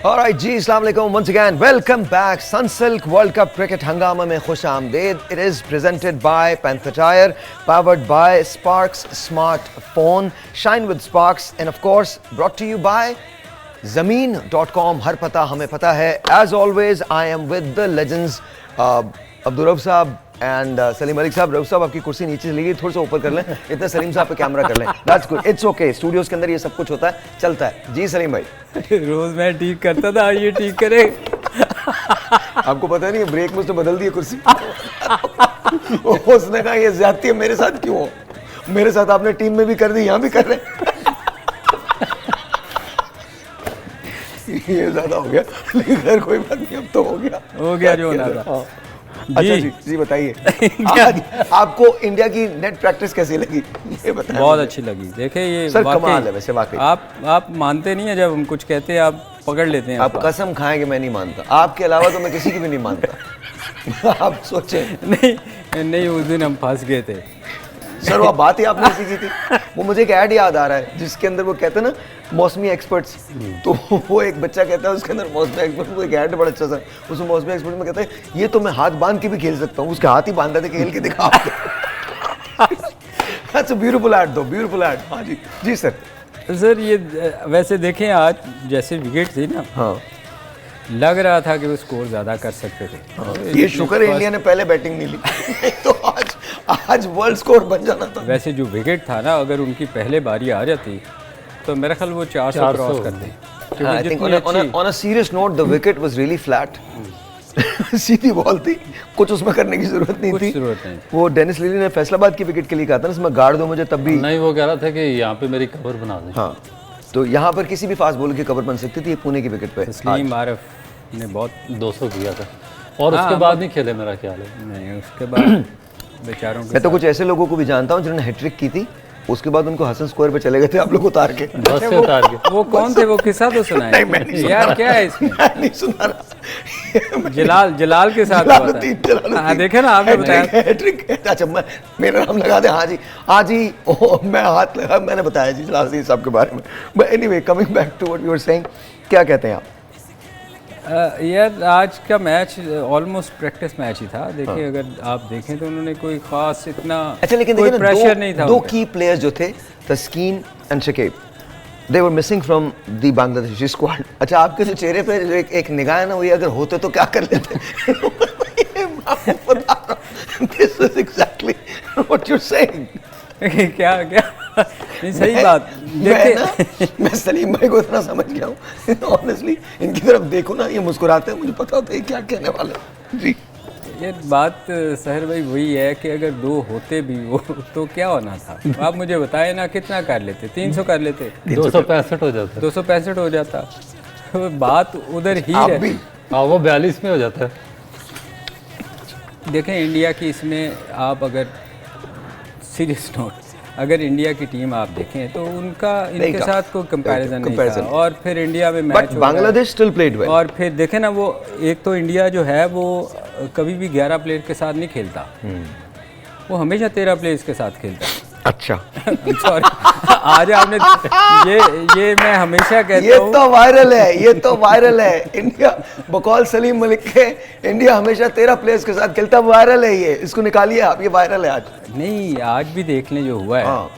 Alright जी, अस्सलाम वालेकुम once again. Welcome back. Sunsilk World Cup Cricket हंगामा में खुश आमदीद. It is presented by Panther Tire, powered by Sparks Smartphone. Shine with Sparks, and of course brought to you by Zameen.com. हर पता हमें पता है. As always, I am with the legends, Abdul Rauf साहब and Salim Malik साहब. रऊफ साहब आपकी कुर्सी नीचे चली गई, थोड़ा सा ऊपर कर लें. इतना सलीम साहब पे कैमरा कर लें. That's good. It's okay. Studios के अंदर ये सब कुछ होता है, चलता है. जी सलीम भाई. रोज मैं ठीक करता था, ये ठीक करे. आपको पता नहीं, ब्रेक में उसने बदल दी कुर्सी. उसने कहा ये ज्यादती है, मेरे साथ क्यों हो? मेरे साथ आपने टीम में भी कर दी, यहाँ भी कर रहे. ये ज्यादा हो गया, लेकिन खैर कोई बात नहीं, अब तो हो गया जो होना था. अच्छा जी बताइए. आपको इंडिया की नेट प्रैक्टिस कैसी लगी, ये बताएं. बहुत अच्छी लगी. देखिए ये सर कमाल है वैसे वाकई. आप मानते नहीं है, जब हम कुछ कहते हैं आप पकड़ लेते हैं. आप कसम खाएं कि मैं नहीं मानता. आपके अलावा तो मैं किसी की भी नहीं मानता. आप सोचें. नहीं उस दिन हम फंस गए थे सर. वो बात ही आपने सीखी थी. वो मुझे एक ऐड याद आ रहा है जिसके अंदर वो कहते हैं ना मौसमी एक्सपर्ट्स. तो वो एक बच्चा कहता है उसके अंदर मौसमी एक्सपर्ट. वो एक ऐड बड़ा अच्छा सा, उसमें मौसमी एक्सपर्ट में कहता है ये तो मैं हाथ बांध के भी खेल सकता हूँ. उसके हाथ ही बांधा थे, खेल के दिखा. दैट्स अ ब्यूटीफुल ऐड दो, ब्यूटीफुल ऐड. हाँ जी जी सर. ये वैसे देखें आज जैसे विकेट थी ना, हाँ लग रहा था कि वो स्कोर ज्यादा कर सकते थे. हाँ. ये शुक्र है इंडिया ने पहले बैटिंग नहीं ली. तो आज वर्ल्ड स्कोर बन जाना था. वैसे जो विकेट था ना, अगर उनकी पहले बारी आ जाती तो मेरा ख्याल वो 400 क्रॉस करते. I think on a serious note, the wicket was really flat. Sidhi ball थी, कुछ उसमें करने की जरूरत नहीं थी. वो डेनिस लिली ने फैसलाबाद की विकेट के लिए कहा था ना, इसमें गाड़ दो मुझे, तब भी नहीं. वो कह रहा था कि यहाँ पे मेरी कवर बना दे. हाँ, तो यहाँ पर किसी भी फास्ट बॉलर की कवर बन सकती थी. पुणे की विकेट पे तस्लीम आरिफ ने बहुत 200 किया था और उसके बाद नहीं खेले, मेरा ख्याल है. नहीं, उसके बाद बेचारों के. मैं तो कुछ ऐसे लोगों को भी जानता हूँ जिन्होंने हैट्रिक की थी, उसके बाद उनको हसन स्क्वायर पे चले गए थे आप लोग उतार के. बस से उतार के. वो कौन थे? वो किस्सा तो सुनाए यार. क्या है इसमें? नहीं सुना रहा. जलाल के साथ. हाँ देखे ना आपने बताया हैट्रिक. अच्छा मेरा नाम लगा दे. हाँ जी हाँ जी. मैं हाथ लगा, मैंने बताया जी जलाल साहब के बारे में. But anyway, coming back to what you were saying, क्या कहते हैं आप? यार आज का मैच ऑलमोस्ट प्रैक्टिस मैच ही था. देखिए अगर आप देखें तो उन्होंने कोई खास इतना अच्छा, लेकिन कोई प्रेशर नहीं था. दो की प्लेयर्स जो थे, Taskin and Shakib, they were missing from the Bangladeshi squad. अच्छा आपके जो चेहरे पे जो एक निगाह है ना, वो अगर होते तो क्या कर लेते. This is exactly what you are saying. क्या नहीं, सही बात. मैं सलीम भाई को इतना समझ गया हूँ ऑनेस्टली. इनकी तरफ देखो ना, ये मुस्कुराते हैं, मुझे पता होता है क्या कहने वाले जी. ये बात सहर भाई वही है कि अगर दो होते भी वो तो क्या होना था. आप मुझे बताएं ना, कितना कर लेते? 300 कर लेते. 265 हो जाता. 265 हो जाता. बात उधर ही है. हाँ, वो 42 में हो जाता है. देखें इंडिया की इसमें आप अगर सीरियस नोट, अगर इंडिया की टीम आप देखें तो उनका इनके साथ कोई कंपैरिजन नहीं था. और फिर इंडिया में match Bangladesh still played well. और फिर देखें ना, वो एक तो इंडिया जो है वो कभी भी 11 प्लेयर के साथ नहीं खेलता. वो हमेशा 13 प्लेयर्स के साथ खेलता है. अच्छा सॉरी, आज आपने ये मैं हमेशा कहता हूँ. ये तो वायरल है, ये तो वायरल है. इंडिया बकौल सलीम मलिक के इंडिया हमेशा 13 प्लेयर्स के साथ खेलता. वायरल है ये, इसको निकालिए आप. ये वायरल है आज. नहीं, आज भी देख लें जो हुआ है.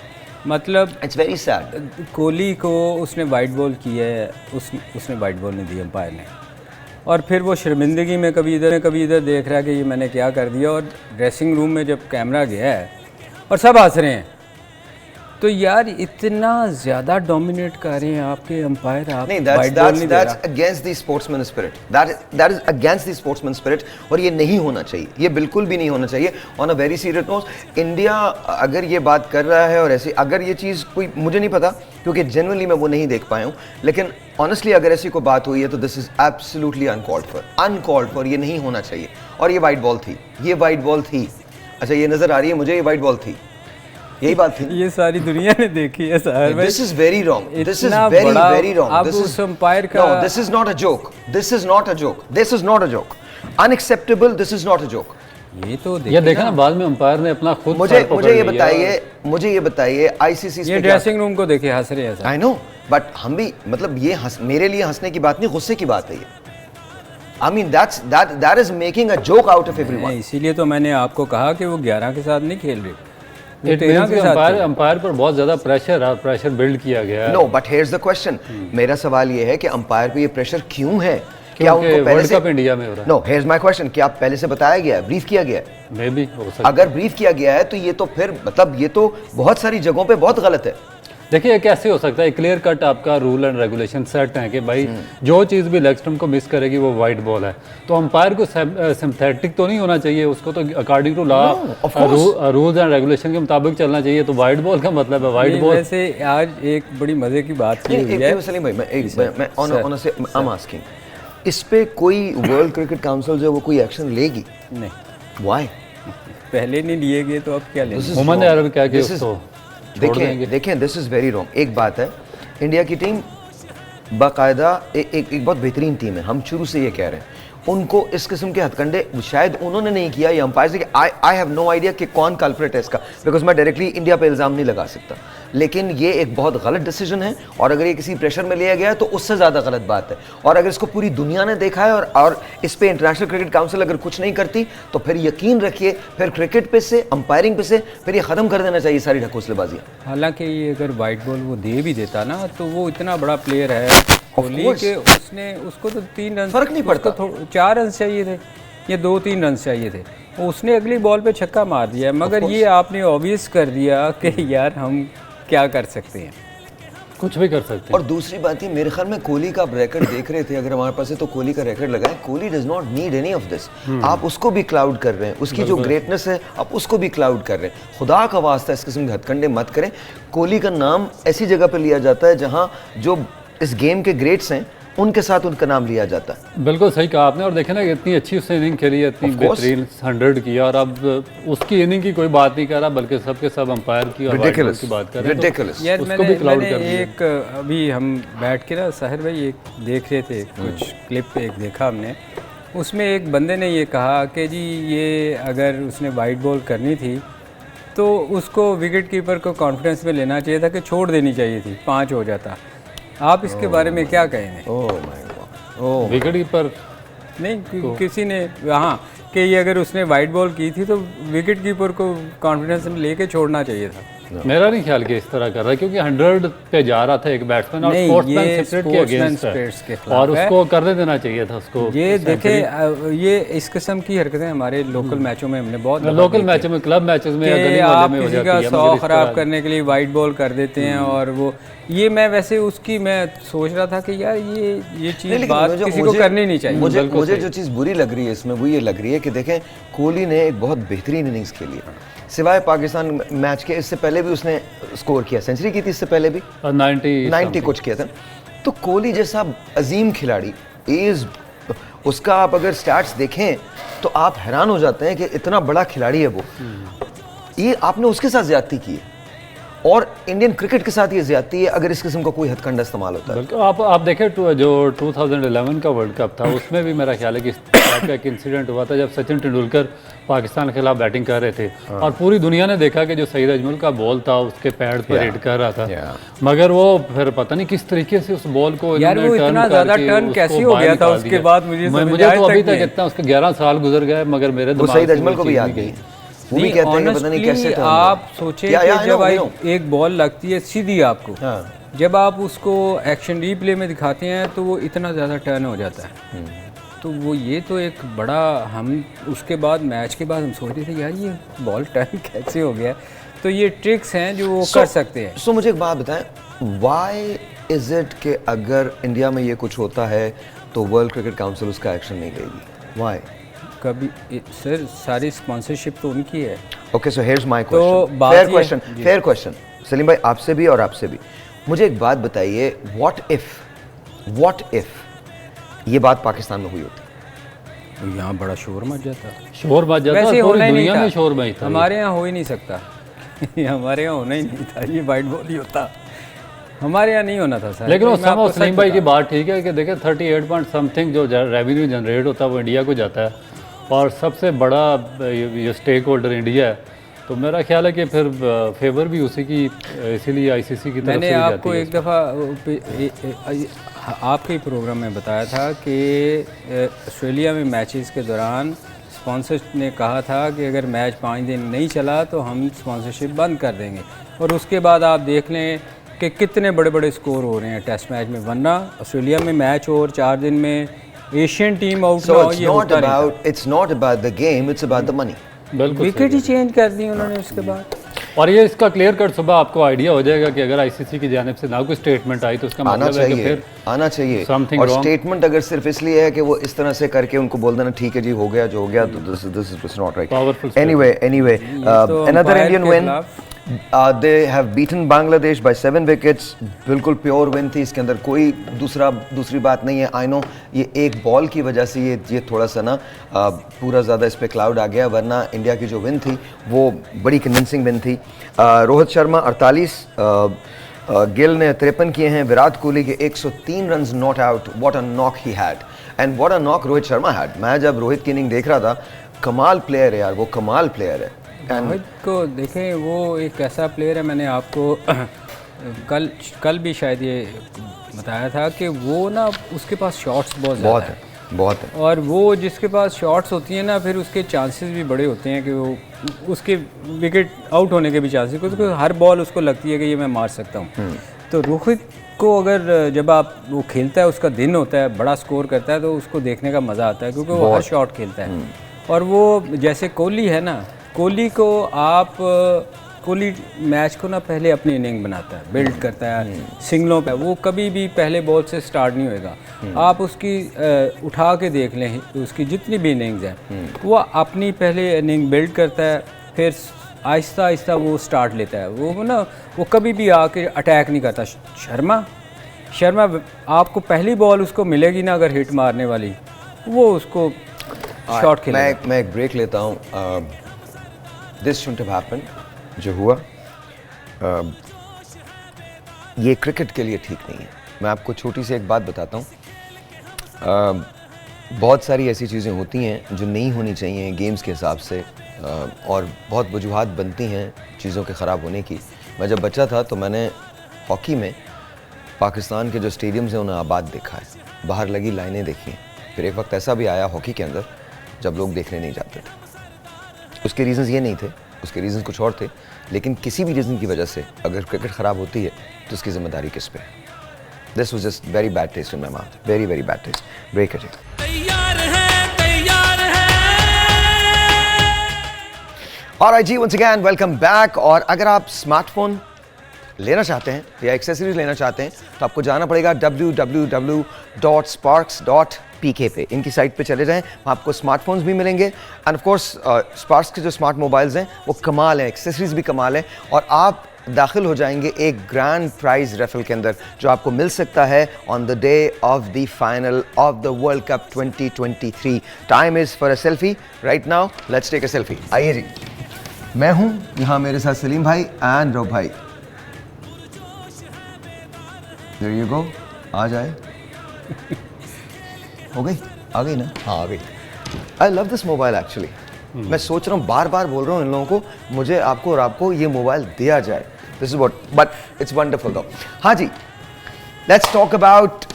मतलब इट्स वेरी सैड. कोहली को उसने वाइट बॉल की है, उसने वाइट बॉल नहीं दी अंपायर ने. और फिर वो शर्मिंदगी में कभी इधर देख रहा है कि ये मैंने क्या कर दिया. और ड्रेसिंग रूम में जब कैमरा गया है और सब हंस रहे हैं, तो यार इतना ज्यादा डोमिनेट कर रहे हैं आपके अंपायर. आप नहीं, that's against the sportsman spirit. That is against the sportsman spirit. और ये नहीं होना चाहिए, ये बिल्कुल भी नहीं होना चाहिए. On a very serious note, India अगर ये बात कर रहा है और ऐसी अगर ये चीज़ कोई, मुझे नहीं पता क्योंकि जनरली मैं वो नहीं देख पाया हूँ, लेकिन ऑनेस्टली अगर ऐसी कोई बात हुई है तो this is absolutely uncalled for. ये नहीं होना चाहिए. और ये वाइट बॉल थी, ये वाइट बॉल थी. अच्छा ये नजर आ रही है मुझे, ये वाइट बॉल थी. यही बात थी. ये सारी दुनिया ने देखी है sir. This is very wrong. This is very wrong. अब उस अंपायर का No, this is not a joke. This is not a joke. This is not a joke. Unacceptable. This is not a joke. ये तो देखा ना, बाद में umpire ने अपना खुद मुझे ये बताइए ICC ये ड्रेसिंग रूम को देखिए, हंस रहे हैं. I know. बट हम भी मतलब ये मेरे लिए हंसने की बात नहीं, गुस्से की बात है ये। I mean that is making a joke out of everyone. इसीलिए तो मैंने आपको कहा कि वो 11 के साथ नहीं खेल रहे, वो It 13 means के कि साथ अंपायर पर बहुत ज़्यादा प्रेशर बिल्ड किया गया है। No, but here's the question. मेरा सवाल ये है कि अंपायर पे ये प्रेशर क्यों है? क्या क्योंकि उनको पहले वर्ल्ड से कप इंडिया में हो रहा है। No, here's my question. क्या पहले से बताया गया है, ब्रीफ किया गया है? मे भी हो सकता है। अगर ब्रीफ किया गया है तो ये तो फिर मतलब ये तो बहुत सारी जगहों पे बहुत गलत है। देखिए कैसे हो सकता है, क्लियर कट आपका रूल एंड रेगुलेशन सेट है कि भाई जो चीज़ भी लेग स्टंप को मिस करेगी वो वाइट बॉल है, तो अंपायर को सिंथेटिक तो नहीं होना चाहिए, उसको तो according to law rules and regulation के मुताबिक चलना चाहिए। तो वाइट बॉल का मतलब है वाइट बॉल। वैसे आज एक बड़ी मजे की बात की हुई है सलीम भाई, मैं ऑनेस्टली आई एम आस्किंग, इस पे कोई वर्ल्ड क्रिकेट काउंसिल जो है वो कोई एक्शन लेगी? नहीं, व्हाई? पहले नहीं लिए गए तो अब क्या लेंगे? मोहम्मद अरब क्या कि उसको देखें दिस इज वेरी रॉन्ग। एक बात है, इंडिया की टीम बाकायदा एक बहुत बेहतरीन टीम है, हम शुरू से ये कह रहे हैं। उनको इस किस्म के हथकंडे शायद उन्होंने नहीं किया या अंपायर से, आई हैव नो आइडिया कि कौन कल्प्रेट है इसका, बिकॉज मैं डायरेक्टली इंडिया पे इल्ज़ाम नहीं लगा सकता, लेकिन ये एक बहुत गलत डिसीजन है। और अगर ये किसी प्रेशर में लिया गया है तो उससे ज़्यादा गलत बात है। और अगर इसको पूरी दुनिया ने देखा है और इस पे इंटरनेशनल क्रिकेट काउंसिल अगर कुछ नहीं करती तो फिर यकीन रखिए फिर क्रिकेट पे से, अंपायरिंग पे से फिर ये ख़त्म कर देना चाहिए सारी ढकोसलेबाजियाँ। हालांकि ये अगर वाइट बॉल वो दे भी देता ना तो वो इतना बड़ा प्लेयर है कोहली के, उसको तो 3 रन फर्क नहीं पड़ता, 4 रन चाहिए थे या 2-3 रन चाहिए थे, उसने अगली बॉल पे छक्का मार दिया। मगर ये आपने ऑब्वियस कर दिया कि यार हम क्या कर सकते हैं, कुछ भी कर सकते हैं। और दूसरी बात ये, मेरे ख्याल में कोहली का आप रिकॉर्ड देख रहे थे, अगर हमारे पास है तो कोहली का रिकॉर्ड लगाएं। Kohli does not need any of this. आप उसको भी क्लाउड कर रहे हैं, उसकी जो ग्रेटनेस है आप उसको भी क्लाउड कर रहे हैं। खुदा का वास्ता इस किस्म के हथकंडे मत करें। कोहली का नाम ऐसी जगह पे लिया जाता है जहां जो इस गेम के ग्रेट्स हैं उनके साथ उनका नाम लिया जाता है। बिल्कुल सही कहा आपने। और देखें ना इतनी अच्छी उसने इनिंग खेली है, इतनी बेहतरीन 100 किया, और अब उसकी इनिंग की कोई बात नहीं कर रहा बल्कि सबके सब अंपायर की और वाइट बॉल की बात कर रहे हैं। तो यार उसको भी क्लाउड कर दिया। एक अभी हम बैठ के ना साहिर भाई एक देख रहे थे, कुछ क्लिप एक देखा हमने, उसमें एक बंदे ने ये कहा कि जी ये अगर उसने वाइट बॉल करनी थी तो उसको विकेट कीपर को कॉन्फिडेंस में लेना चाहिए था कि छोड़ देनी चाहिए थी, 5 हो जाता। आप इसके बारे में क्या कहेंगे? विकेट कीपर नहीं, किसी ने हाँ कि ये अगर उसने वाइट बॉल की थी तो विकेट कीपर को कॉन्फिडेंस में लेके छोड़ना चाहिए था। मेरा नहीं ख्याल कि इस तरह कर रहा है, क्योंकि 100 पे जा रहा था एक बैट्समैन और स्पोर्ट्समैन स्पिरिट के अगेंस्ट है, और उसको करने देना चाहिए था उसको। ये देखें, ये इस किस्म की हरकतें हमारे लोकल मैचों में हमने बहुत लोकल मैचों में, क्लब मैचेस में गली वाले में हो जाती है। किसी का 100 खराब करने के लिए वाइट बॉल कर देते हैं। और वो ये मैं वैसे उसकी मैं सोच रहा था कि यार ये चीज़ बात किसी को करनी नहीं चाहिए। मुझे जो चीज़ बुरी लग रही है इसमें वो ये लग रही है कि देखें कोहली ने एक बहुत बेहतरीन इनिंग्स खेली है, सिवाय पाकिस्तान मैच के। इससे पहले भी उसने स्कोर किया, सेंचुरी की थी इससे पहले भी, 90 कुछ किया था। तो कोहली जैसा अजीम खिलाड़ी इज, उसका आप अगर स्टैट्स देखें तो आप हैरान हो जाते हैं कि इतना बड़ा खिलाड़ी है वो। ये आपने उसके साथ ज्यादती की है और इंडियन क्रिकेट के साथ ये ज्यादती है अगर इस किस्म का कोई हथकंडा इस्तेमाल होता है। आप देखें जो 2011 का वर्ल्ड कप था उसमें भी मेरा ख्याल है कि इस तरह का एक इंसिडेंट हुआ था जब सचिन तेंदुलकर पाकिस्तान के खिलाफ बैटिंग कर रहे थे और पूरी दुनिया ने देखा कि जो सईद अजमल का बॉल था उसके पैड पर हिट कर रहा था, मगर वो फिर पता नहीं किस तरीके से उस बॉल को यार वो इतना ज़्यादा टर्न कैसे हो गया था उसके बाद मुझे तो अभी तक इतना, उसके 11 साल गुजर गए मगर मेरे दिमाग सईद अजमल को भी याद नहीं। वो भी कहते हैं कि पता नहीं कैसे आप सोचे कि जब एक बॉल लगती है सीधी आपको, जब आप उसको एक्शन रीप्ले में दिखाते हैं तो वो इतना ज़्यादा टर्न हो जाता है। तो वो ये तो एक बड़ा, हम उसके बाद मैच के बाद हम सोच रहे थे यार ये बॉल टर्न कैसे हो गया। तो ये ट्रिक्स हैं जो वो कर सकते हैं। मुझे एक बात बताएं, व्हाई इज इट कि अगर इंडिया में ये कुछ होता है तो वर्ल्ड क्रिकेट काउंसिल उसका एक्शन नहीं लेगी? व्हाई? कभी सर सारी स्पॉन्सरशिप तो उनकी है। Okay, so here's my question, fair question Salim bhai, आपसे भी और आपसे भी। मुझे एक बात बताइए, व्हाट इफ ये बात पाकिस्तान में हुई होती? यहाँ बड़ा शोर मच जाता, वैसे होना ही नहीं था, शोर में था। हमारे यहाँ हो ही नहीं सकता हमारे यहाँ होना ही नहीं था, ये वाइट बॉल ही होता, हमारे यहाँ नहीं होना था सर। लेकिन उस समय सलीम भाई की बात ठीक है कि देखिए 38 पॉइंट समथिंग जो रेवेन्यू जनरेट होता है वो इंडिया को जाता है और सबसे बड़ा ये स्टेक होल्डर इंडिया है। तो मेरा ख्याल है कि फिर फेवर भी उसी की, इसीलिए आईसीसी की तरफ से मैंने भी जाती आपको है एक दफ़ा आपके ही प्रोग्राम में बताया था कि ऑस्ट्रेलिया में मैचेस के दौरान स्पॉन्सर ने कहा था कि अगर मैच 5 दिन नहीं चला तो हम स्पॉन्सरशिप बंद कर देंगे, और उसके बाद आप देख लें कि कितने बड़े बड़े स्कोर हो रहे हैं टेस्ट मैच में, वरना ऑस्ट्रेलिया में मैच और 4 दिन में एशियन टीम आउट ना So हो, ये होता नहीं था। it's not about the game, it's about the money. बिल्कुल विकेट ही चेंज कर दी उन्होंने उसके बाद। और ये इसका क्लियर कट सुबह आपको आइडिया हो जाएगा कि अगर आईसीसी की जानिब से ना कोई स्टेटमेंट आई तो उसका आना मतलब है कि चाहिए, फिर आना चाहिए। something और wrong. स्टेटमेंट अगर सिर्फ इसलिए है कि वो इस तरह से करके उनको बोल देना ठीक है जी हो गया जो हो गया, तो this is not right. Powerful Anyway, तो another अंपायर Indian के win. खिलाफ They have beaten Bangladesh by 7 wickets. बिल्कुल प्योर विन थी, इसके अंदर कोई दूसरी बात नहीं है। आई नो ये एक बॉल की वजह से ये थोड़ा सा ना पूरा ज़्यादा इस पे क्लाउड आ गया, वरना इंडिया की जो विन थी वो बड़ी कन्विंसिंग विन थी। रोहित शर्मा 48, गिल ने 53 किए हैं, विराट कोहली के 103 run not out. What a knock he had, and what a knock Rohit Sharma had. मैं जब रोहित की इनिंग देख रहा था, कमाल प्लेयर है यार, वो कमाल प्लेयर है। रोहित को देखें, वो एक ऐसा प्लेयर है, मैंने आपको कल भी शायद ये बताया था कि वो ना उसके पास शॉट्स बहुत है। और वो जिसके पास शॉट्स होती हैं ना, फिर उसके चांसेस भी बड़े होते हैं कि वो उसके विकेट आउट होने के भी चांसेस, क्योंकि हर बॉल उसको लगती है कि ये मैं मार सकता हूँ। तो रोहित को अगर जब आप वो खेलता है, उसका दिन होता है, बड़ा स्कोर करता है, तो उसको देखने का मज़ा आता है, क्योंकि वो हर शॉट खेलता है। और वो जैसे कोहली है ना, कोहली को आप कोहली मैच को ना पहले अपनी इनिंग बनाता है, बिल्ड करता है सिंगलों पे, वो कभी भी पहले बॉल से स्टार्ट नहीं होएगा। आप उसकी उठा के देख लें, उसकी जितनी भी इनिंग्स हैं, वो अपनी पहले इनिंग बिल्ड करता है, फिर आहिस्ता आहिस्ता वो स्टार्ट लेता है। वो ना वो कभी भी आके अटैक नहीं करता। शर्मा आपको पहली बॉल उसको मिलेगी ना अगर हिट मारने वाली, वो उसको शॉट खेलेगा। मैं एक ब्रेक लेता हूँ। दिस शुडंट हैव हैपेंड, जो हुआ ये क्रिकेट के लिए ठीक नहीं है। मैं आपको छोटी सी एक बात बताता हूँ। बहुत सारी ऐसी चीज़ें होती हैं जो नहीं होनी चाहिए गेम्स के हिसाब से, और बहुत वजूहात बनती हैं चीज़ों के ख़राब होने की। मैं जब बच्चा था तो मैंने हॉकी में पाकिस्तान के जो स्टेडियम्स हैं उन्हें आबाद देखा है, बाहर लगी लाइनें देखी हैं। फिर एक वक्त ऐसा भी आया हॉकी के अंदर जब लोग देखने नहीं जाते थे। उसके रीज़न्स ये नहीं थे, उसके रीज़न्स कुछ और थे, लेकिन किसी भी रीज़न की वजह से अगर क्रिकेट ख़राब होती है तो उसकी ज़िम्मेदारी किस पे है? This was just very bad taste in my mouth, very very bad taste. Break है। ऑलराइट जी, वंस अगेन वेलकम बैक। और अगर आप स्मार्टफोन लेना चाहते हैं या एक्सेसरीज लेना चाहते हैं तो आपको जाना पड़ेगा www.sparks.pk पे। इनकी साइट पे चले जाएं, वहाँ आपको स्मार्टफोन्स भी मिलेंगे, एंड ऑफ कोर्स स्पार्क्स के जो स्मार्ट मोबाइल्स हैं वो कमाल हैं, एक्सेसरीज भी कमाल हैं, और आप दाखिल हो जाएंगे एक ग्रैंड प्राइज रेफल के अंदर जो आपको मिल सकता है on the day of the final of the World Cup 2023। Time is for a selfie right now, let's take a selfie. आइए जी, मैं हूँ यहाँ, मेरे साथ Salim bhai and Rob bhai. There you go, आ जाए। हो गई, आ गई ना? हाँ आ गई। I love this mobile actually. मैं सोच रहा हूँ, बार बार बोल रहा हूँ इन लोगों को, मुझे आपको और आपको ये मोबाइल दिया जाए। This is what, but it's wonderful though. हाँ जी, let's talk about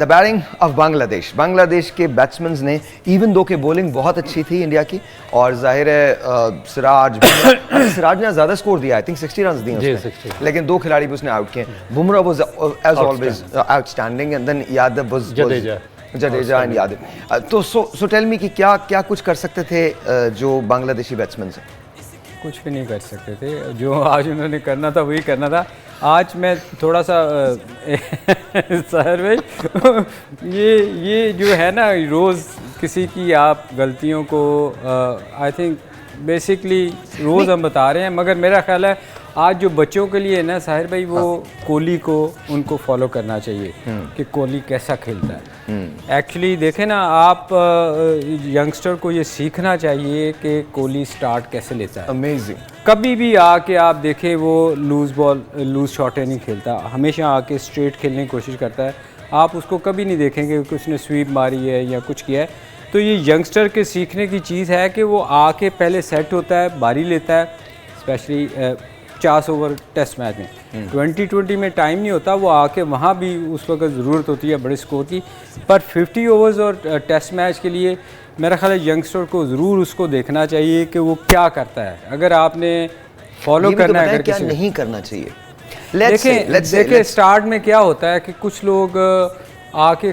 the batting of Bangladesh. Bangladesh के बैट्समैन ने, इवन दो के बॉलिंग बहुत अच्छी थी इंडिया की, और जाहिर है सिराज ने ज़्यादा स्कोर दिया, आई थिंक 60 रन दिए उसने, लेकिन 2 खिलाड़ी भी उसने आउट किए। Bumrah was as always outstanding, and then Yadav was Jadeja and Yadav. तो सो टेल मी कि क्या कुछ कर सकते थे जो बांग्लादेशी बैट्समैन से? कुछ भी नहीं कर सकते थे, जो आज उन्होंने करना था वही करना था। आज मैं थोड़ा सा सर में ये जो है ना, रोज़ किसी की आप गलतियों को आई थिंक बेसिकली रोज़ हम बता रहे हैं, मगर मेरा ख्याल है आज जो बच्चों के लिए है ना साहिर भाई, वो कोहली को उनको फॉलो करना चाहिए कि कोहली कैसा खेलता है। एक्चुअली देखें ना आप, यंगस्टर को ये सीखना चाहिए कि कोहली स्टार्ट कैसे लेता है। अमेजिंग। कभी भी आके आप देखें वो लूज़ शॉटें नहीं खेलता, हमेशा आके स्ट्रेट खेलने की कोशिश करता है। आप उसको कभी नहीं देखेंगे कि उसने स्वीप मारी है या कुछ किया है। तो ये यंगस्टर के सीखने की चीज़ है कि वो आके पहले सेट होता है, बारी लेता है, स्पेशली 50 ओवर टेस्ट मैच में। 2020 में टाइम नहीं होता, वो आके वहाँ भी उस वक्त ज़रूरत होती है बड़े स्कोर की, पर 50 ओवर्स और टेस्ट मैच के लिए मेरा ख्याल है यंगस्टर को ज़रूर उसको देखना चाहिए कि वो क्या करता है। अगर आपने फॉलो करना है, अगर क्या किसी नहीं करना चाहिए। देखिए स्टार्ट में क्या होता है कि कुछ लोग आके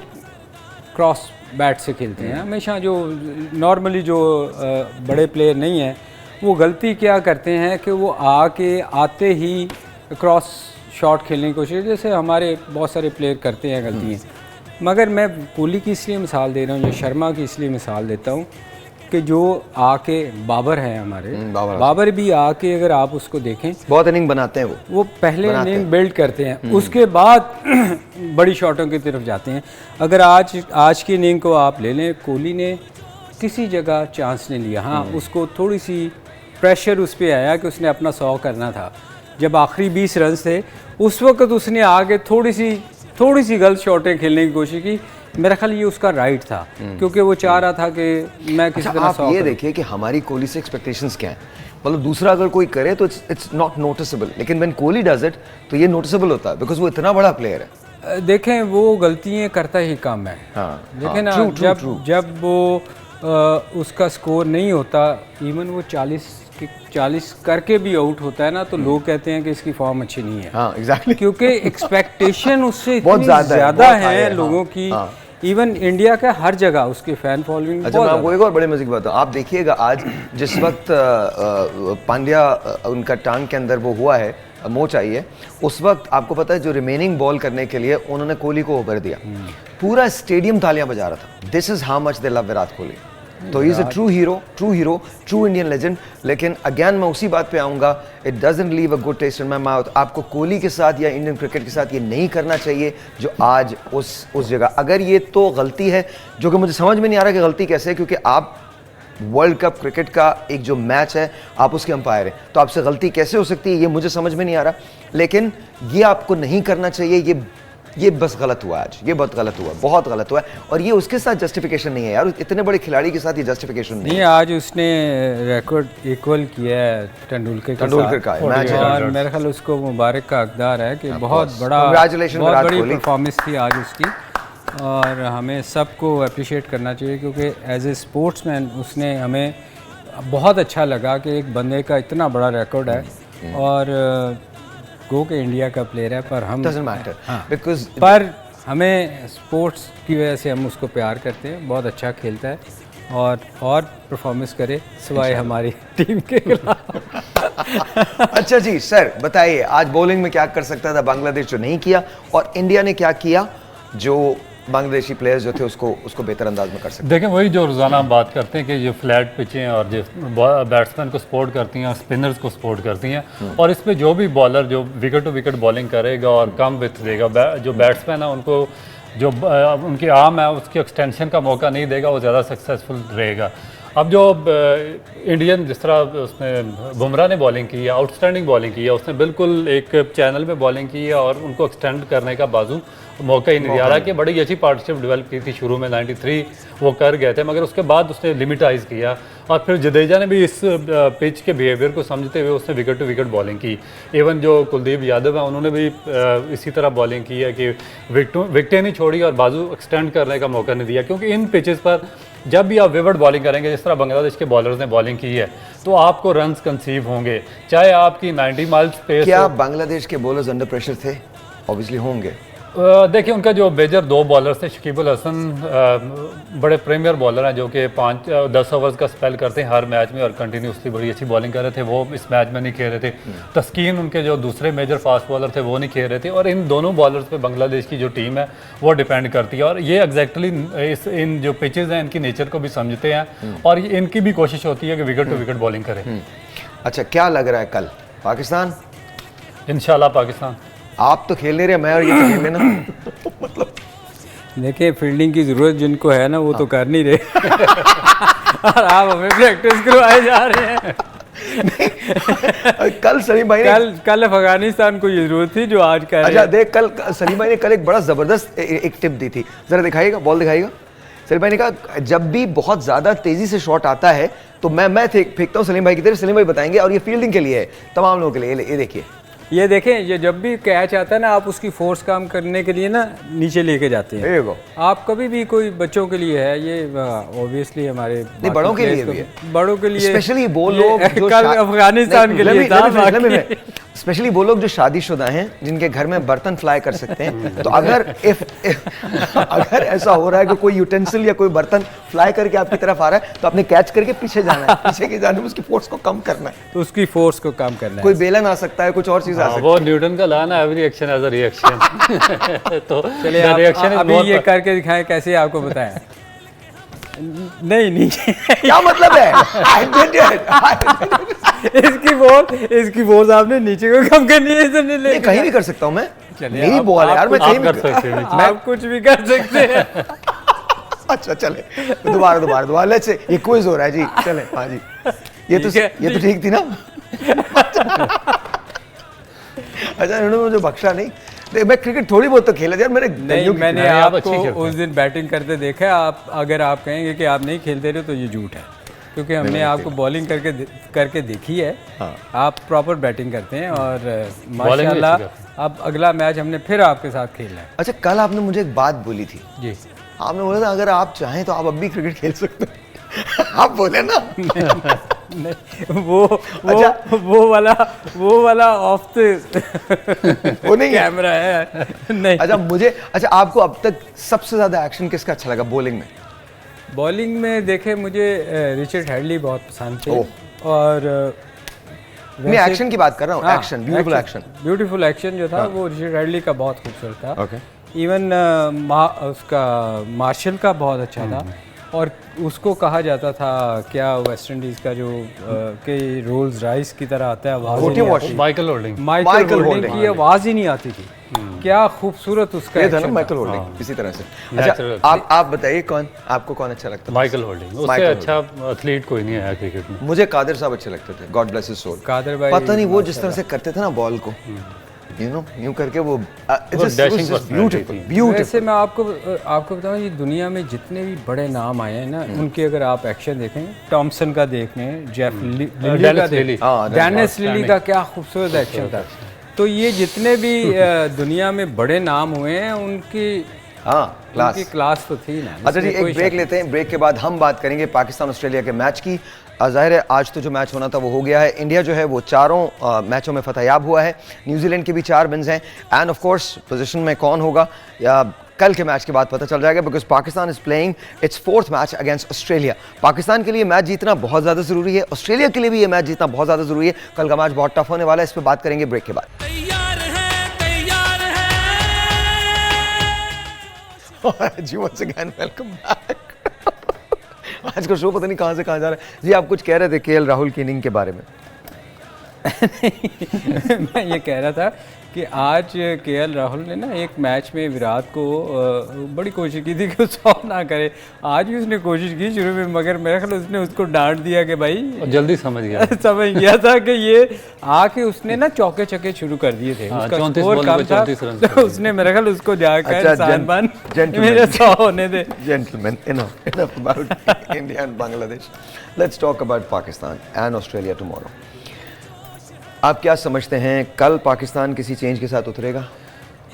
क्रॉस बैट से खेलते हैं। हमेशा जो नॉर्मली जो बड़े प्लेयर नहीं हैं वो गलती क्या करते हैं कि वो आते ही क्रॉस शॉट खेलने की कोशिश, जैसे हमारे बहुत सारे प्लेयर करते हैं गलतियाँ। मगर मैं कोहली की इसलिए मिसाल दे रहा हूँ, या शर्मा की इसलिए मिसाल देता हूँ कि जो आके बाबर हैं हमारे, बाबर भी आके अगर आप उसको देखें बहुत इनिंग बनाते हैं वो पहले इनिंग बिल्ड करते हैं, उसके बाद बड़ी शॉटों की तरफ जाते हैं। अगर आज की इनिंग को आप ले लें, कोहली ने किसी जगह चांस नहीं लिया। हाँ, उसको थोड़ी सी प्रेशर उस पर आया कि उसने अपना 100 करना था। जब आखिरी 20 रन थे उस वक्त उसने आगे थोड़ी सी गलत शॉटें खेलने की कोशिश की। मेरा ख्याल ये उसका राइट था, क्योंकि वो चाह रहा था कि मैं किसी तरह आप ये देखिए कि हमारी कोहली से एक्सपेक्टेशंस क्या हैं। मतलब दूसरा अगर कोई करे तो इट्स नॉट नोटिसेबल, लेकिन व्हेन कोहली डज इट तो ये नोटिसेबल होता है, बिकॉज वो इतना बड़ा प्लेयर है। देखें वो गलतियाँ करता ही कम है। देखें ना, जब वो उसका स्कोर नहीं होता, इवन वो 40 करके भी आउट होता है ना, तो लोग कहते हैं कि इसकी फॉर्म अच्छी नहीं है। हाँ, एग्जैक्टली। क्योंकि एक्सपेक्टेशन उससे बहुत ज़्यादा है लोगों की। इवन इंडिया का हर जगह उसकी फैन फॉलोइंग। अच्छा, मैं आपको एक और बड़े मजे की बात बताऊं। आप देखिएगा आज जिस वक्त पांड्या उनका टांग के अंदर वो हुआ है, मोच आई है, उस वक्त आपको पता है जो रिमेनिंग बॉल करने के लिए उन्होंने कोहली को ओवर दिया, पूरा स्टेडियम तालियां बजा रहा था। This is how much they love Virat Kohli. तो he is a true hero, true Indian legend. लेकिन अगेन मैं उसी बात पे आऊँगा, it doesn't leave a good taste in my mouth. आपको कोहली के साथ या इंडियन क्रिकेट के साथ ये नहीं करना चाहिए जो आज उस जगह। अगर ये तो गलती है, जो कि मुझे समझ में नहीं आ रहा कि गलती कैसे है, क्योंकि आप वर्ल्ड कप क्रिकेट का एक जो मैच है, आप उसके अंपायर हैं, तो आपसे गलती कैसे हो सकती है ये मुझे समझ में नहीं आ रहा। लेकिन ये आपको नहीं करना चाहिए, ये बस गलत हुआ आज, ये बहुत गलत हुआ, बहुत गलत हुआ। और ये उसके साथ जस्टिफिकेशन नहीं है यार, इतने बड़े खिलाड़ी के साथ ये जस्टिफिकेशन नहीं है। आज उसने रिकॉर्ड इक्वल किया है तेंदुलकर का मैच, और मेरे ख्याल उसको मुबारक का हकदार है कि बहुत बड़ी परफॉर्मेंस थी आज उसकी, और हमें सबको अप्रिशिएट करना चाहिए, क्योंकि एज ए स्पोर्ट्समैन उसने हमें बहुत अच्छा लगा कि एक बंदे का इतना बड़ा रिकॉर्ड है, और गो के इंडिया का प्लेयर है, पर हम doesn't matter, because पर हमें स्पोर्ट्स की वजह से हम उसको प्यार करते हैं। बहुत अच्छा खेलता है और परफॉर्मेंस करे सिवाय हमारी टीम के खिलाफ। अच्छा जी सर, बताइए आज बॉलिंग में क्या कर सकता था बांग्लादेश जो नहीं किया, और इंडिया ने क्या किया जो बांग्लादेशी प्लेयर्स जो थे उसको बेहतर अंदाज में कर सकते? देखें, वही जो रोज़ाना हम बात करते हैं कि जो फ्लैट पिचें और जो बैट्समैन को सपोर्ट करती हैं और स्पिनर्स को सपोर्ट करती हैं, और इसमें जो भी बॉलर जो विकेट टू विकेट बॉलिंग करेगा और कम विथ देगा, जो बैट्समैन है उनको जो उनकी आर्म है उसकी एक्सटेंशन का मौका नहीं देगा, वो ज़्यादा सक्सेसफुल रहेगा। अब जो इंडियन जिस तरह उसने बुमराह ने बॉलिंग की है, आउटस्टैंडिंग बॉलिंग की है, उसने बिल्कुल एक चैनल में बॉलिंग की है और उनको एक्सटेंड करने का बाजू मौका ही नहीं दिया। हालांकि बड़ी अच्छी पार्टनरशिप डेवलप की थी शुरू में, 93 वो कर गए थे, मगर उसके बाद उसने लिमिटाइज़ किया, और फिर जडेजा ने भी इस पिच के बिहेवियर को समझते हुए उसने विकेट टू विकेट बॉलिंग की। इवन जो कुलदीप यादव है उन्होंने भी इसी तरह बॉलिंग की है कि विकेटें नहीं छोड़ी और बाजू एक्सटेंड करने का मौका नहीं दिया, क्योंकि इन पिचेस पर जब भी आप विवर्ड बॉलिंग करेंगे, जिस तरह बांग्लादेश के बॉलर्स ने बॉलिंग की है, तो आपको रन्स कंसीव होंगे, चाहे आपकी 90 माइल्स पेस। क्या बांग्लादेश के बॉलर्स अंडर प्रेशर थे? ऑब्वियसली होंगे। देखिए, उनका जो मेजर 2 बॉलर्स थे, शकीबुल हसन बड़े प्रीमियर बॉलर हैं जो कि 5-10 ओवर्स का स्पेल करते हैं हर मैच में और कंटिन्यूसली बड़ी अच्छी बॉलिंग कर रहे थे, वो इस मैच में नहीं खेल रहे थे। तस्कीन उनके जो दूसरे मेजर फास्ट बॉलर थे वो नहीं खेल रहे थे, और इन दोनों बॉलर्स पे बांग्लादेश की जो टीम है वो डिपेंड करती है, और ये एग्जैक्टली इन जो पिचेज़ हैं इनकी नेचर को भी समझते हैं, और इनकी भी कोशिश होती है कि विकेट टू विकेट बॉलिंग करें। अच्छा, क्या लग रहा है कल पाकिस्तान? इंशाल्लाह पाकिस्तान। आप तो खेल नहीं रहे, मैं और ये तो खेल लेना। मतलब देखिए, फील्डिंग की जरूरत जिनको है ना वो तो कर नहीं रहे और आप हमें प्रैक्टिस करवाए जा रहे हैं। कल सलीम भाई ने कल अफगानिस्तान को ये जरूरत थी जो आज कर रहे हैं। अच्छा देख, कल सलीम भाई ने कल एक बड़ा जबरदस्त एक टिप दी थी, जरा दिखाइएगा, बॉल दिखाइएगा। सलीम भाई ने कहा जब भी बहुत ज़्यादा तेज़ी से शॉट आता है तो मैं फेंकता हूँ सलीम भाई की तरफ, सलीम भाई बताएंगे, और ये फील्डिंग के लिए है, तमाम लोगों के लिए। ये देखिए, ये देखें, ये जब भी कैच आता है ना, आप उसकी फोर्स काम करने के लिए ना नीचे लेके जाते हैं। आप कभी भी कोई बच्चों के लिए है ये, ऑब्वियसली हमारे नहीं, बड़ों के लिए भी है, बड़ों के लिए स्पेशली वो लोग जो अफगानिस्तान के लिए था, स्पेशली वो लोग जो शादीशुदा हैं जिनके घर में बर्तन फ्लाई कर सकते हैं। तो अगर अगर ऐसा हो रहा है कि कोई यूटेंसिल या कोई बर्तन फ्लाई करके आपकी तरफ आ रहा है तो आपने कैच करके पीछे जाना है, पीछे की जाने में उसकी फोर्स को कम करना है, तो उसकी फोर्स को कम करना है। कोई बेलन आ सकता है, कुछ और चीज आ सकती है। वो न्यूटन का लॉ ना, every action has a reaction. तो चलिए अभी ये करके दिखाएं कैसे, आपको बताया। नहीं क्या मतलब है? इसकी फोर्स आपने नीचे को कम करनी है, इधर नहीं ले, कहीं भी कर सकता हूँ मैं, चलिए मेरी बॉल है यार, मैं कहीं भी कर सकते हैं। आप कुछ भी कर सकते हैं। अच्छा चले, दोबारा लेट्स से ये क्विज हो रहा है जी, चले। हाँ जी, ये तो ठीक थी ना। अच्छा, इन्होंने मुझे बख्शा नहीं। मैं क्रिकेट थोड़ी बहुत तो खेला यार, मैंने आपको उस दिन बैटिंग करते देखा। आप अगर आप कहेंगे कि आप नहीं खेलते रहे तो ये झूठ है, क्योंकि हमने आपको बॉलिंग करके देखी है। हाँ। आप प्रॉपर बैटिंग करते हैं और माशाल्लाह अब अगला मैच हमने फिर आपके साथ खेलना है। अच्छा, कल आपने मुझे एक बात बोली थी जी, आपने बोला था अगर आप चाहें तो आप अब भी क्रिकेट खेल सकते हैं। आप बोले ना। नहीं, वो वाला ऑफ वो नहीं कैमरा है। नहीं। अच्छा, आपको अब तक सबसे ज्यादा एक्शन किसका अच्छा लगा बॉलिंग में? बॉलिंग में देखे मुझे रिचर्ड हेडली बहुत पसंद थे। और मैं एक्शन की बात कर रहा हूँ। एक्शन, ब्यूटीफुल एक्शन जो था वो रिचर्ड हेडली का बहुत खूबसूरत था। इवन उसका मार्शल का बहुत अच्छा था। और उसको कहा जाता था क्या, वेस्ट इंडीज का जो के रोल्स राइस की तरह आता है, आवाज माइकल होल्डिंग की आवाज ही नहीं आती थी। क्या खूबसूरत उसका ये था ना, माइकल होल्डिंग इसी तरह से। अच्छा, आप बताइए आपको कौन अच्छा लगता है? Michael holding. उससे अच्छा एथलीट कोई नहीं आया क्रिकेट में। मुझे कादिर साहब अच्छे लगते थे, god bless his soul. Qadir भाई, पता नहीं वो जिस तरह से करते थे ना बॉल को, यूं करके वो ब्यूटीफुल। वैसे मैं आपको बताऊं, ये दुनिया में जितने भी बड़े नाम आए हैं ना, उनके अगर आप एक्शन देखें, टॉमसन का देख लें, जेफ लिली का देख, डेनिस लिली का क्या खूबसूरत एक्शन था। तो ये जितने भी दुनिया में बड़े नाम हुए हैं उनकी क्लास तो थी ना। अच्छा जी, एक ब्रेक लेते हैं। ब्रेक के बाद हम बात करेंगे पाकिस्तान ऑस्ट्रेलिया के मैच की। ज़ाहिर है आज तो जो मैच होना था वो हो गया है। इंडिया जो है वो चारों मैचों में फतहयाब हुआ है। न्यूजीलैंड के भी 4 विन्स हैं। एंड ऑफ कोर्स पोजीशन में कौन होगा या कल के मैच के बाद पता चल जाएगा, because Pakistan is playing it's 4th match against Australia. Pakistan के लिए मैच जीतना बहुत ज़्यादा ज़रूरी है, ऑस्ट्रेलिया के लिए भी ये मैच जीतना बहुत ज़्यादा ज़रूरी है। कल का मैच बहुत टफ होने वाला है, इस पर बात करेंगे ब्रेक के बाद। जी once again welcome back। आज का शो पता नहीं कहाँ से कहाँ जा रहा है। जी आप कुछ कह रहे थे केएल राहुल की इनिंग के बारे में। मैं ये कह रहा था कि आज केएल राहुल ने ना एक मैच में विराट को बड़ी कोशिश की थी कि वो आउट ना करे। आज भी उसने कोशिश की शुरू में, मगर मेरे ख्याल उसने उसको डांट दिया कि भाई, जल्दी समझ गया था कि ये आके उसने ना चौके छक्के शुरू कर दिए थे। उसका स्कोर कम था, तो उसने मेरे ख्याल उसको जाकर मेरे 100 होने दे। Gentlemen, enough about India and Bangladesh. Let's talk about Pakistan and Australia tomorrow. आप क्या समझते हैं, कल पाकिस्तान किसी चेंज के साथ उतरेगा?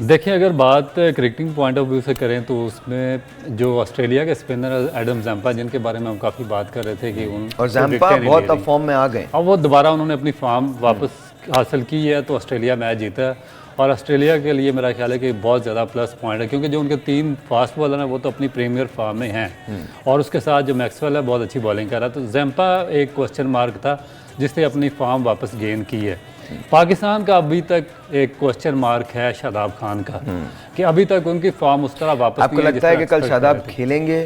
देखिए, अगर बात क्रिकेटिंग पॉइंट ऑफ व्यू से करें तो उसमें जो ऑस्ट्रेलिया के स्पिनर एडम जैम्पा, जिनके बारे में हम काफ़ी बात कर रहे थे कि और जैम्पा बहुत अब फॉर्म में आ गए, अब वो दोबारा उन्होंने अपनी फॉर्म वापस हासिल की है, तो ऑस्ट्रेलिया मैच जीता है। और ऑस्ट्रेलिया के लिए मेरा ख्याल है कि बहुत ज़्यादा प्लस पॉइंट है, क्योंकि जो उनके 3 फास्ट बॉलर हैं वो तो अपनी प्रीमियर फॉर्म में हैं, और उसके साथ जो मैक्सवेल है बहुत अच्छी बॉलिंग कर रहा है। तो जैम्पा एक क्वेश्चन मार्क था जिसने अपनी फॉर्म वापस गेन की है। पाकिस्तान का अभी तक एक क्वेश्चन मार्क है शादाब खान का, कि अभी तक उनकी फॉर्म उस तरह वापस आपको लगता है कि कल शादाब खेलेंगे?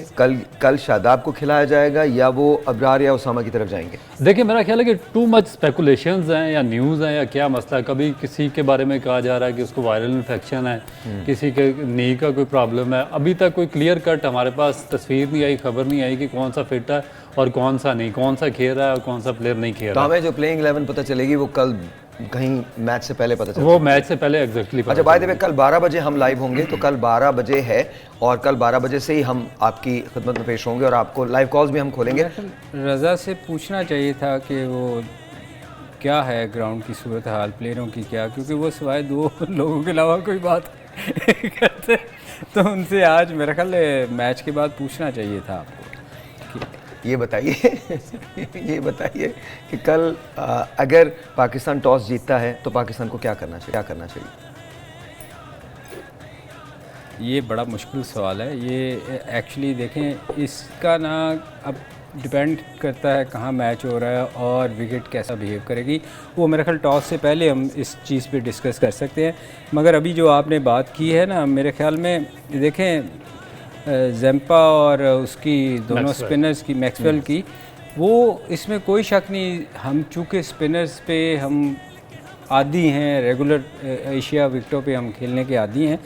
कल शादाब को खिलाया जाएगा या वो अबरार या उसामा की तरफ जाएंगे? देखिए, मेरा ख्याल है कि टू मच स्पेकुलेशंस हैं या न्यूज़ हैं या क्या मसला है। कभी किसी के बारे में कहा जा रहा है कि उसको वायरल इन्फेक्शन है, किसी के नी का कोई प्रॉब्लम है। अभी तक कोई क्लियर कट हमारे पास तस्वीर नहीं आई, खबर नहीं आई कि कौन सा फिट है और कौन सा नहीं, कौन सा खेल रहा है और कौन सा प्लेयर नहीं खेल रहा है। तो हमें जो प्लेइंग 11 पता चलेगी वो कल कहीं मैच से पहले पता चल वो मैच से पहले एग्जैक्टली अच्छा बाय द वे कल 12 बजे हम लाइव होंगे, तो कल 12 बजे है और कल 12 बजे से ही हम आपकी खिदमत में पेश होंगे और आपको लाइव कॉल्स भी हम खोलेंगे। रज़ा से पूछना चाहिए था कि वो क्या है ग्राउंड की सूरत हाल, प्लेयरों की क्या, क्योंकि वो सिवाय 2 लोगों के अलावा कोई बात करते, तो उनसे आज मेरा ख्याल मैच के बाद पूछना चाहिए था आपको। ये बताइए कि कल अगर पाकिस्तान टॉस जीतता है तो पाकिस्तान को क्या करना चाहिए? ये बड़ा मुश्किल सवाल है। ये एक्चुअली देखें, इसका ना अब डिपेंड करता है कहाँ मैच हो रहा है और विकेट कैसा बिहेव करेगी। वो मेरे ख्याल टॉस से पहले हम इस चीज़ पे डिस्कस कर सकते हैं, मगर अभी जो आपने बात की है ना, मेरे ख्याल में देखें ज़ेम्पा और उसकी दोनों स्पिनर्स की, मैक्सवेल की, वो इसमें कोई शक नहीं, हम चूँकि स्पिनर्स पे हम आदी हैं, रेगुलर एशिया विकेटों पे हम खेलने के आदी हैं,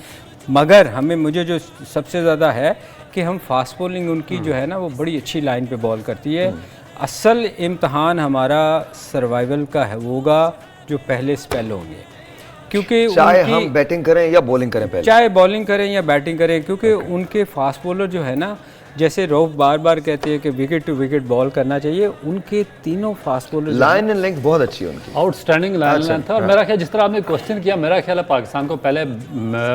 मगर मुझे जो सबसे ज़्यादा है कि हम फास्ट बॉलिंग उनकी जो है ना वो बड़ी अच्छी लाइन पे बॉल करती है। असल इम्तहान हमारा सर्वाइवल का है होगा जो पहले स्पेल होंगे, क्योंकि चाहे हम बैटिंग करें या बॉलिंग करें, पहले चाहे बॉलिंग करें या बैटिंग करें, क्योंकि उनके फास्ट बॉलर जो है ना, जैसे रऊफ बार बार कहते हैं कि विकेट टू विकेट बॉल करना चाहिए, उनके तीनों fast bowler line and length बहुत अच्छी है उनकी, आउटस्टैंडिंग लाइन लेंथ था। और मेरा ख्याल जिस तरह आपने क्वेश्चन किया, मेरा ख्याल है पाकिस्तान को पहले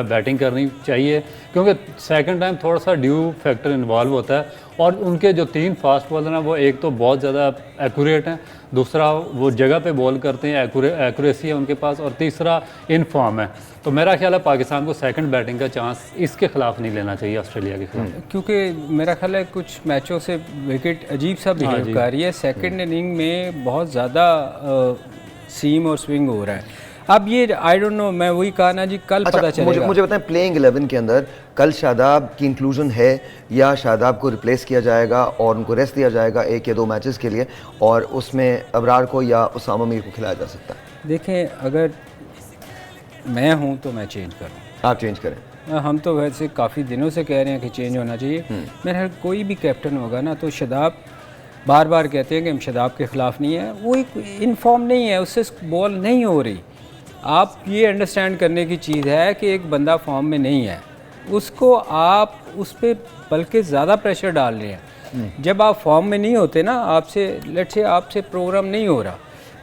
बैटिंग करनी चाहिए, क्योंकि सेकंड टाइम थोड़ा सा ड्यू फैक्टर इन्वॉल्व होता है। और उनके जो 3 फास्ट बॉलर हैं वो एक तो बहुत ज़्यादा एक्यूरेट हैं, दूसरा वो जगह पे बॉल करते हैं, एक्यूरेसी है उनके पास, और तीसरा इन फॉर्म है। तो मेरा ख्याल है पाकिस्तान को सेकंड बैटिंग का चांस इसके खिलाफ नहीं लेना चाहिए ऑस्ट्रेलिया के खिलाफ, क्योंकि मेरा ख्याल है कुछ मैचों से विकेट अजीब सा बिहेव कर रही है। सेकंड इनिंग में बहुत ज़्यादा सीम और स्विंग हो रहा है। अब ये आई डोंट नो, मैं वही कहा ना जी, कल पता चलेगा। मुझे बताएं, प्लेइंग 11 के अंदर कल शादाब की इंक्लूजन है या शादाब को रिप्लेस किया जाएगा और उनको रेस्ट दिया जाएगा 1 या 2 मैचेस के लिए, और उसमें अबरार को या उसामा मीर को खिलाया जा सकता है? देखें, अगर मैं हूं तो मैं चेंज करूं। आप चेंज करें। हम तो वैसे काफ़ी दिनों से कह रहे हैं कि चेंज होना चाहिए। मेरे ख्याल कोई भी कैप्टन होगा ना, तो शादाब बार बार कहते हैं कि हम शादाब के ख़िलाफ़ नहीं है, वो एक इनफॉर्म नहीं है, उससे बॉल नहीं हो रही। आप ये अंडरस्टैंड करने की चीज़ है कि एक बंदा फॉर्म में नहीं है, उसको आप उस पर बल्कि ज़्यादा प्रेशर डाल रहे हैं। जब आप फॉर्म में नहीं होते ना, आपसे प्रोग्राम नहीं हो रहा,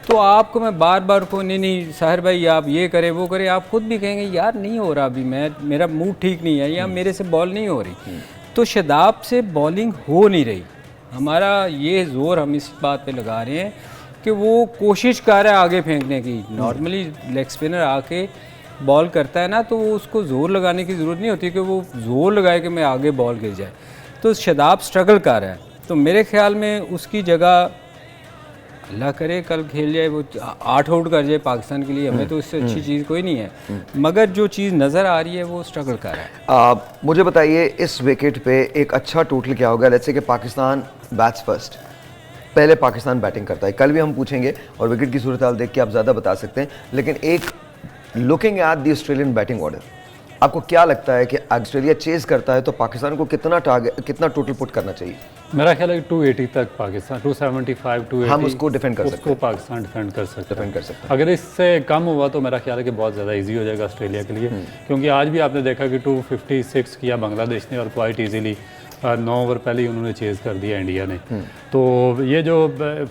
तो आपको मैं बार बार को नहीं साहिर भाई आप ये करें वो करें, आप खुद भी कहेंगे यार नहीं हो रहा, अभी मेरा मूड ठीक नहीं है या मेरे से बॉल नहीं हो रही। तो शादाब से बॉलिंग हो नहीं रही। हमारा ये ज़ोर हम इस बात पे लगा रहे हैं कि वो कोशिश कर रहा है आगे फेंकने की। नॉर्मली लेग स्पिनर आके बॉल करता है ना, तो वो उसको ज़ोर लगाने की ज़रूरत नहीं होती कि वो ज़ोर लगाए कि मैं आगे बॉल गिर जाए। तो शादाब स्ट्रगल कर रहा है, तो मेरे ख्याल में उसकी जगह अल्लाह करे कल खेल जाए, वो 8 आउट कर जाए पाकिस्तान के लिए, हमें तो इससे अच्छी चीज़ कोई नहीं है। मगर जो चीज़ नज़र आ रही है वो स्ट्रगल कर रहा है। मुझे बताइए, इस विकेट पे एक अच्छा टोटल क्या होगा? लेट्स से कि पाकिस्तान बैट्स फर्स्ट, पहले पाकिस्तान बैटिंग करता है, कल भी हम पूछेंगे और विकेट की सूरत हाल देख के आप ज़्यादा बता सकते हैं, लेकिन एक looking at the Australian batting order, आपको क्या लगता है कि ऑस्ट्रेलिया चेज करता है तो पाकिस्तान को कितना टोटल पुट करना चाहिए? मेरा ख्याल है 280 तक पाकिस्तान, 275 280 हम उसको डिफेंड कर सकते हैं, उसको पाकिस्तान डिफेंड कर सकते हैं। हैं। अगर इससे कम हुआ तो मेरा ख्याल है कि बहुत ज़्यादा इजी हो जाएगा ऑस्ट्रेलिया के लिए, क्योंकि आज भी आपने देखा कि 256 किया बांग्लादेश ने और क्वाइट ईजीली 9 ओवर पहले ही उन्होंने चेज़ कर दिया इंडिया ने। तो ये जो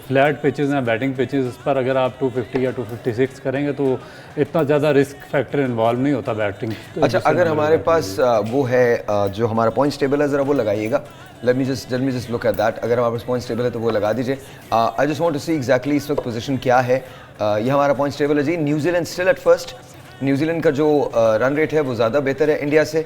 फ्लैट पिचेस हैं, बैटिंग पिचेस, इस पर अगर आप 250 या 256 करेंगे तो इतना ज़्यादा रिस्क फैक्टर इन्वॉल्व नहीं होता बैटिंग। अच्छा, अगर हमारे पास वो है जो हमारा पॉइंट्स टेबल है, ज़रा वो लगाइएगा। Let me just look at that. अगर हमारे पास पॉइंट्स टेबल है तो वो लगा दीजिए। I just want to see exactly इस वक्त पोजीशन क्या है। ये हमारा पॉइंट्स टेबल है जी। New Zealand still at first. New Zealand का जो रन रेट है वो ज़्यादा बेहतर है इंडिया से।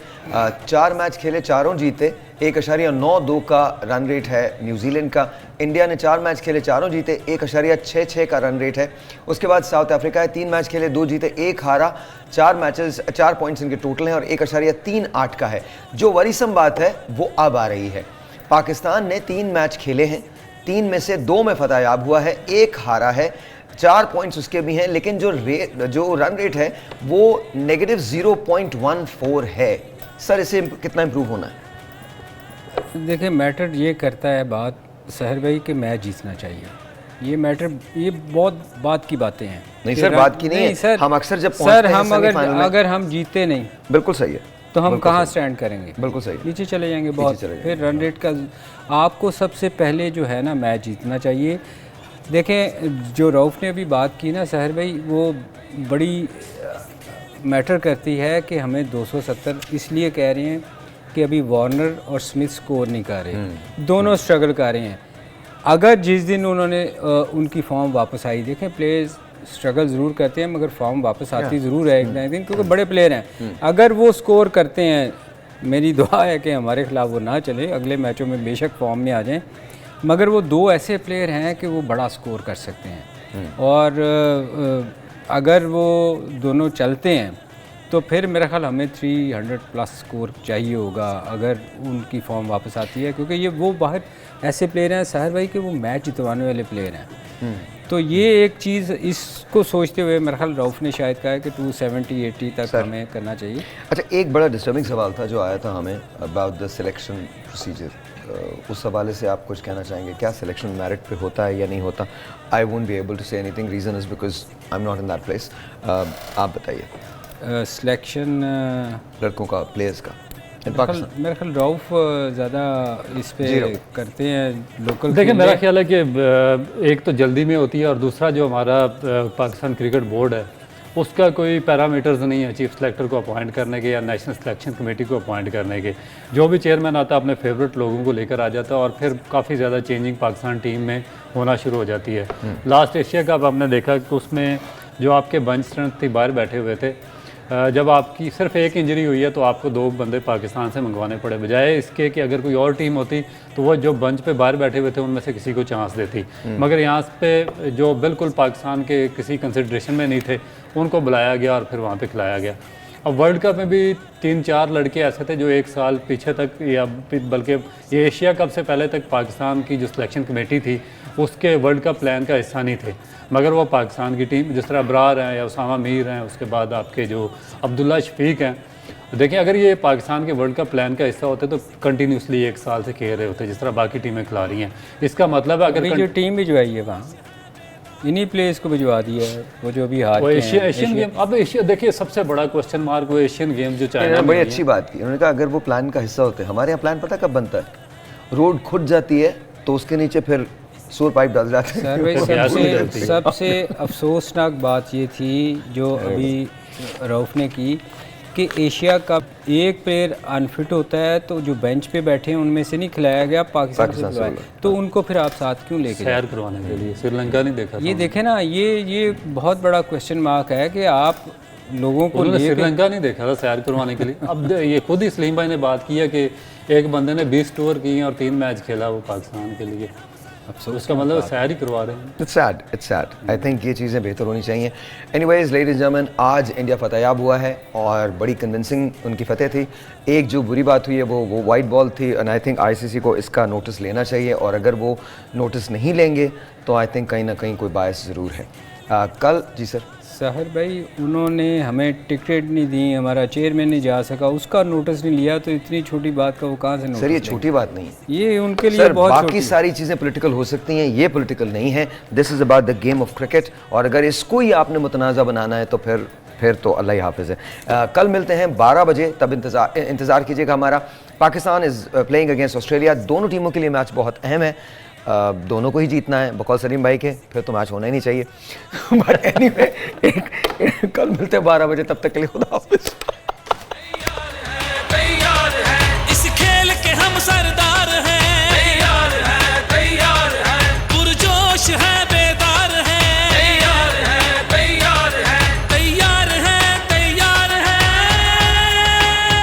4 मैच खेले, चारों जीते, 1.92 का रन रेट है न्यूजीलैंड का। इंडिया ने 4 मैच खेले, चारों जीते, 1.66 का रन रेट है। उसके बाद साउथ अफ्रीका है, 3 मैच खेले, 2 जीते, 1 हारा, 4 पॉइंट्स इनके टोटल हैं और 1.38 का है। जो वरीसम बात है वो अब आ रही है। पाकिस्तान ने 3 मैच खेले हैं, 3 में से 2 में फतेहयाब हुआ है, 1 हारा है, 4 पॉइंट्स उसके भी हैं, लेकिन जो रन रेट है वो -0.14 है। सर, इसे कितना इंप्रूव होना है? देखिए, मैटर ये करता है बात सहर भाई कि मैच जीतना चाहिए। ये मैटर, ये बहुत बात की बातें हैं। नहीं सर, बात की नहीं है सर, हम अक्सर जब सर पहुंचते हैं हम सेमीफाइनल में, अगर हम जीते नहीं बिल्कुल सही है, तो हम बिल्कुल कहाँ सही। स्टैंड करेंगे? बिल्कुल सही। नीचे चले जाएंगे बहुत। चले फिर रन रेट का आपको सबसे पहले जो है ना मैच जीतना चाहिए। देखें जो रऊफ़ ने अभी बात की ना सहर भाई, वो बड़ी मैटर करती है कि हमें 270 इसलिए कह रहे हैं कि अभी वार्नर और स्मिथ स्कोर नहीं कर रहे, दोनों स्ट्रगल कर रहे हैं। अगर जिस दिन उन्होंने उनकी फॉर्म वापस आई, देखें प्लेयर्स स्ट्रगल ज़रूर करते हैं मगर फॉर्म वापस आती ज़रूर है एक ना एक दिन, क्योंकि बड़े प्लेयर हैं। अगर वो स्कोर करते हैं, मेरी दुआ है कि हमारे खिलाफ वो ना चले, अगले मैचों में बेशक फॉर्म में आ जाएं, मगर वो दो ऐसे प्लेयर हैं कि वो बड़ा स्कोर कर सकते हैं। और अगर वो दोनों चलते हैं तो फिर मेरा ख्याल हमें 300 प्लस स्कोर चाहिए होगा अगर उनकी फॉर्म वापस आती है, क्योंकि ये वो बाहर ऐसे प्लेयर हैं सहर भाई कि वो मैच जितवाने वाले प्लेयर हैं। तो ये एक चीज़, इसको सोचते हुए मेरा ख्याल रऊफ़ ने शायद कहा है कि 270-80 तक हमें करना चाहिए। अच्छा, एक बड़ा डिस्टर्बिंग सवाल था जो आया था हमें अबाउट द सिलेक्शन प्रोसीजर, उस हवाले से आप कुछ कहना चाहेंगे? क्या सिलेक्शन मेरिट पे होता है या नहीं होता? I won't be able to say anything, reason is because I am not in that place. आप बताइए सिलेक्शन लड़कों का, प्लेयर्स का मेरा ख्याल रऊफ़ ज़्यादा इस पे करते हैं लोकल। देखिए मेरा ख्याल है कि एक तो जल्दी में होती है और दूसरा जो हमारा पाकिस्तान क्रिकेट बोर्ड है उसका कोई पैरामीटर्स नहीं है चीफ सेलेक्टर को अपॉइंट करने के या नेशनल सिलेक्शन कमेटी को अपॉइंट करने के। जो भी चेयरमैन आता है अपने फेवरेट लोगों को लेकर आ जाता है और फिर काफ़ी ज़्यादा चेंजिंग पाकिस्तान टीम में होना शुरू हो जाती है। लास्ट एशिया कप आपने देखा कि उसमें जो आपके बेंच स्ट्रेंथ थी बाहर बैठे हुए थे, जब आपकी सिर्फ एक इंजरी हुई है तो आपको 2 बंदे पाकिस्तान से मंगवाने पड़े, बजाय इसके कि अगर कोई और टीम होती तो वो जो बेंच पे बाहर बैठे हुए थे उनमें से किसी को चांस देती। मगर यहाँ पे जो बिल्कुल पाकिस्तान के किसी कंसिड्रेशन में नहीं थे उनको बुलाया गया और फिर वहाँ पे खिलाया गया। अब वर्ल्ड कप में भी 3-4 लड़के ऐसे थे जो 1 साल पीछे तक या बल्कि ये एशिया कप से पहले तक पाकिस्तान की जो सिलेक्शन कमेटी थी उसके वर्ल्ड कप प्लान का हिस्सा नहीं थे, मगर वो पाकिस्तान की टीम जिस तरह अबरार हैं या उसामा मीर हैं, उसके बाद आपके जो अब्दुल्ला शफीक हैं, देखिए अगर ये पाकिस्तान के वर्ल्ड कप प्लान का हिस्सा होते तो कंटिन्यूसली 1 साल से खेल रहे होते जिस तरह बाकी टीमें खिला रही हैं। इसका मतलब है अगर जो टीम भिजवाई है वहाँ इन्हीं प्लेयर्स को भिजवा दिया है, वो जो भी हार एशियन गेम, अब एशिया देखिए सबसे बड़ा क्वेश्चन मार्क वो एशियन गेम जो चाइना बड़ी अच्छी बात की उन्होंने कहा अगर वो प्लान का हिस्सा होते। हमारे यहाँ प्लान पता कब बनता है? रोड खुद जाती है तो उसके नीचे फिर सूर पाइप डाल जाते हैं। सबसे अफसोसनाक बात ये थी जो अभी रऊफ़ ने की कि एशिया का एक प्लेयर अनफिट होता है तो जो बेंच पे बैठे हैं उनमें से नहीं खिलाया गया, पाकिस्तान से खिलाया, तो उनको फिर आप साथ क्यों लेके सैर करवाने के लिए? श्रीलंका नहीं देखा? ये देखें ना, ये बहुत बड़ा क्वेश्चन मार्क है कि आप लोगों को श्रीलंका नहीं देखा था सैर करवाने के लिए। अब ये खुद ही सलीम भाई ने बात की है कि एक बंदे ने 20 टूर किए और 3 मैच खेला वो पाकिस्तान के लिए। अब उसका मतलब सैर ही करवा रहे हैं। It's sad. आई थिंक ये चीज़ें बेहतर होनी चाहिए। एनीवेज लेडीज एंड जेंटलमैन, आज इंडिया फतेहयाब हुआ है और बड़ी कन्विंसिंग उनकी फतेह थी। एक जो बुरी बात हुई है वो वाइट बॉल थी एंड आई थिंक आईसीसी को इसका नोटिस लेना चाहिए और अगर वो नोटिस नहीं लेंगे तो आई थिंक कहीं ना कहीं कोई बायस ज़रूर है। कल जी सर सहर भाई उन्होंने हमें टिकट नहीं दी, हमारा चेयरमैन नहीं जा सका, उसका नोटिस नहीं लिया, तो इतनी छोटी बात का वो कहाँ से नोटिस? सर ये छोटी बात नहीं है, ये उनके लिए सर, बहुत बाकी सारी चीज़ें पॉलिटिकल हो सकती हैं, ये पॉलिटिकल नहीं है। This is about the game of cricket और अगर इसको ही आपने मुतनाज़ा बनाना है तो फिर तो अल्लाह ही हाफिज़ है। कल मिलते हैं 12 बजे, तब इंतज़ार कीजिएगा हमारा। Pakistan is playing against Australia. दोनों टीमों के लिए मैच बहुत अहम है, दोनों को ही जीतना है। बकौल सलीम भाई के फिर तो मैच होना ही नहीं चाहिए। बट एनीवे कल मिलते हैं 12 बजे, तब तक के लिए खुदा हाफिज़।